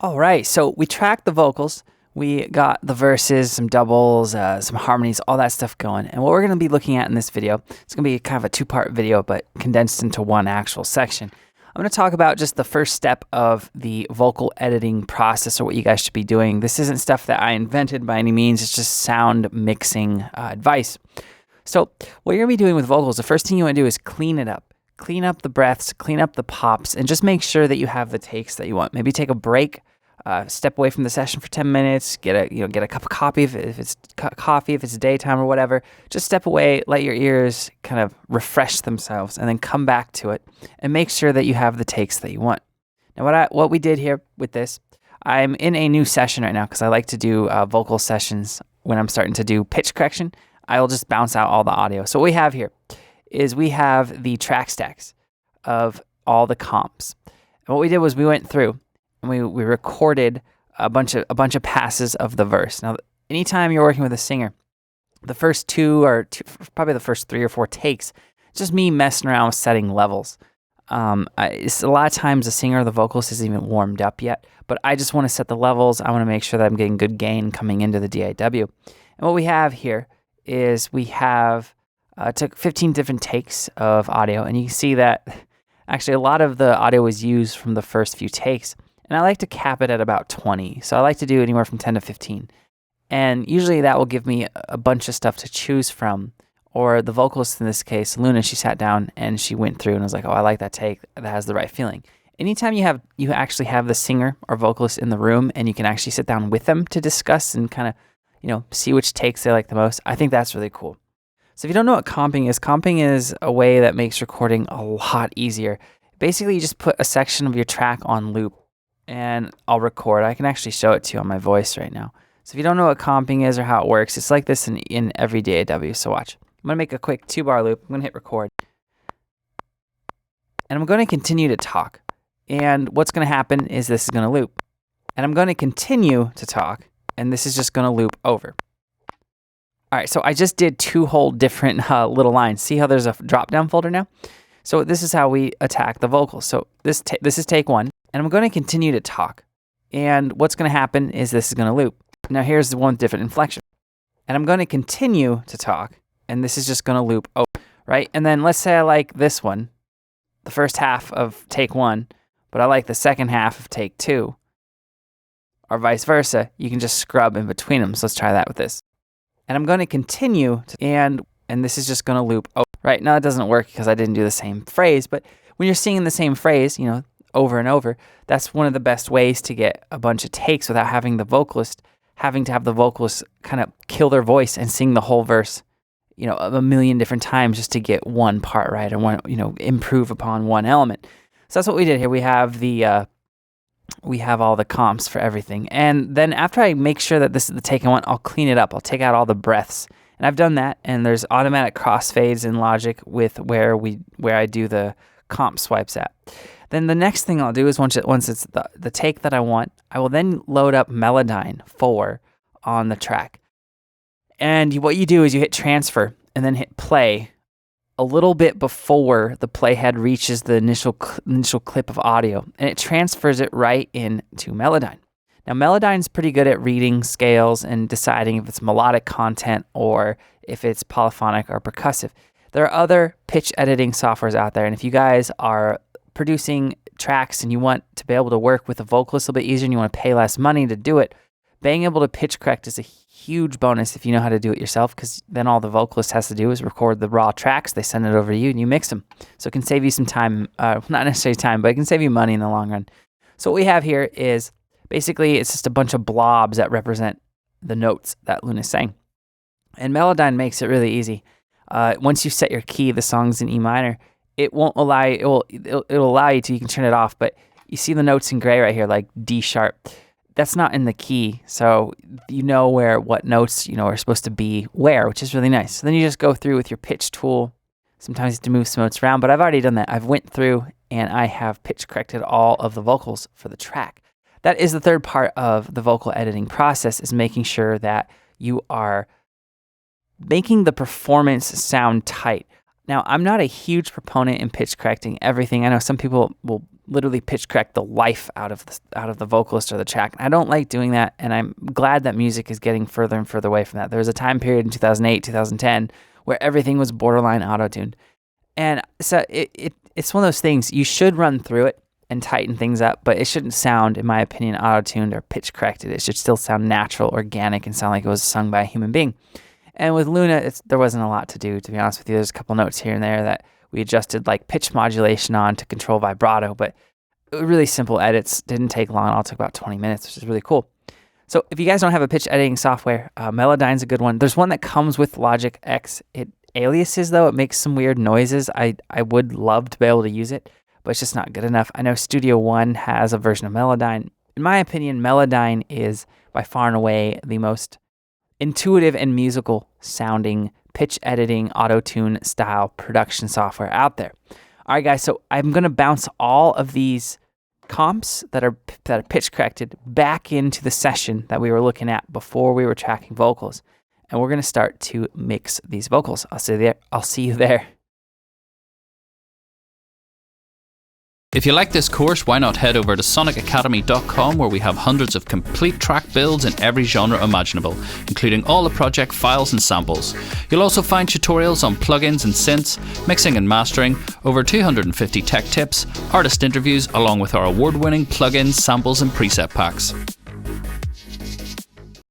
All right, so we tracked the vocals. We got the verses, some doubles, some harmonies, all that stuff going. And what we're going to be looking at in this video, it's going to be kind of a two-part video, but condensed into one actual section. I'm going to talk about just the first step of the vocal editing process, or what you guys should be doing. This isn't stuff that I invented by any means. It's just sound mixing advice. So what you're going to be doing with vocals, the first thing you want to do is clean it up. Clean up the breaths, clean up the pops, and just make sure that you have the takes that you want. Maybe take a break, step away from the session for 10 minutes, get a cup of coffee if it's daytime or whatever. Just step away, let your ears kind of refresh themselves, and then come back to it and make sure that you have the takes that you want. Now what we did here with this, I'm in a new session right now because I like to do vocal sessions when I'm starting to do pitch correction. I'll just bounce out all the audio. So what we have here is we have the track stacks of all the comps. And what we did was we went through and we recorded a bunch of passes of the verse. Now, anytime you're working with a singer, the first probably the first 3 or 4 takes, it's just me messing around with setting levels. It's a lot of times the singer or the vocalist isn't even warmed up yet, but I just want to set the levels. I want to make sure that I'm getting good gain coming into the DAW. And what we have here is we have took 15 different takes of audio, and you can see that actually a lot of the audio was used from the first few takes, and I like to cap it at about 20. So I like to do anywhere from 10 to 15. And usually that will give me a bunch of stuff to choose from. Or the vocalist in this case, Luna, she sat down and she went through and was like, oh, I like that take. That has the right feeling. Anytime you actually have the singer or vocalist in the room and you can actually sit down with them to discuss and kind of, see which takes they like the most, I think that's really cool. So if you don't know what comping is a way that makes recording a lot easier. Basically, you just put a section of your track on loop and I'll record. I can actually show it to you on my voice right now. So if you don't know what comping is or how it works, it's like this in every DAW, so watch. I'm going to make a quick 2-bar loop. I'm going to hit record. And I'm going to continue to talk. And what's going to happen is this is going to loop. And I'm going to continue to talk, and this is just going to loop over. All right, so I just did 2 whole different little lines. See how there's a drop-down folder now? So this is how we attack the vocals. So this is take 1, and I'm going to continue to talk. And what's going to happen is this is going to loop. Now here's the one with different inflection. And I'm going to continue to talk, and this is just going to loop over, right? And then let's say I like this one, the first half of take 1, but I like the second half of take 2, or vice versa. You can just scrub in between them. So let's try that with this. And I'm going to continue to, and this is just going to loop over. Right now it doesn't work because I didn't do the same phrase, but when you're singing the same phrase, over and over, that's one of the best ways to get a bunch of takes without having to have the vocalist kind of kill their voice and sing the whole verse, a million different times just to get one part right or one, improve upon one element. So that's what we did here. We have we have all the comps for everything. And then after I make sure that this is the take I want, I'll clean it up. I'll take out all the breaths. And I've done that, and there's automatic crossfades in Logic with where I do the comp swipes at. Then the next thing I'll do is once it's the take that I want, I will then load up Melodyne 4 on the track. And what you do is you hit transfer and then hit play a little bit before the playhead reaches the initial clip of audio, and it transfers it right into Melodyne. Now, Melodyne's pretty good at reading scales and deciding if it's melodic content or if it's polyphonic or percussive. There are other pitch editing softwares out there, and if you guys are producing tracks and you want to be able to work with a vocalist a little bit easier and you want to pay less money to do it, being able to pitch correct is a huge bonus if you know how to do it yourself, because then all the vocalist has to do is record the raw tracks, they send it over to you, and you mix them. So it can save you some time, not necessarily time, but it can save you money in the long run. So what we have here is basically it's just a bunch of blobs that represent the notes that Luna sang. And Melodyne makes it really easy. Once you set your key, the song's in E minor, it won't allow you, it'll allow you to, you can turn it off, but you see the notes in gray right here, like D sharp. That's not in the key, so you know what notes are supposed to be where, which is really nice. So then you just go through with your pitch tool. Sometimes you have to move some notes around, but I've already done that. I've went through and I have pitch corrected all of the vocals for the track. That is the third part of the vocal editing process, is making sure that you are making the performance sound tight. Now, I'm not a huge proponent in pitch correcting everything. I know some people will literally pitch correct the life out of the vocalist or the track. And I don't like doing that, and I'm glad that music is getting further and further away from that. There was a time period in 2008, 2010 where everything was borderline auto-tuned. And so it's one of those things, you should run through it and tighten things up, but it shouldn't sound, in my opinion, auto-tuned or pitch corrected. It should still sound natural, organic, and sound like it was sung by a human being. And with Luna, there wasn't a lot to do, to be honest with you. There's a couple notes here and there that we adjusted like pitch modulation on to control vibrato, but really simple edits. Didn't take long. It all took about 20 minutes, which is really cool. So if you guys don't have a pitch editing software, Melodyne's a good one. There's one that comes with Logic X. It aliases, though. It makes some weird noises. I would love to be able to use it, but it's just not good enough. I know Studio One has a version of Melodyne. In my opinion, Melodyne is by far and away the most intuitive and musical sounding pitch editing, auto-tune style production software out there. All right, guys, so I'm going to bounce all of these comps that are pitch corrected back into the session that we were looking at before we were tracking vocals. And we're going to start to mix these vocals. I'll see you there. If you like this course, why not head over to sonicacademy.com, where we have hundreds of complete track builds in every genre imaginable, including all the project files and samples. You'll also find tutorials on plugins and synths, mixing and mastering, over 250 tech tips, artist interviews, along with our award-winning plugins, samples and preset packs.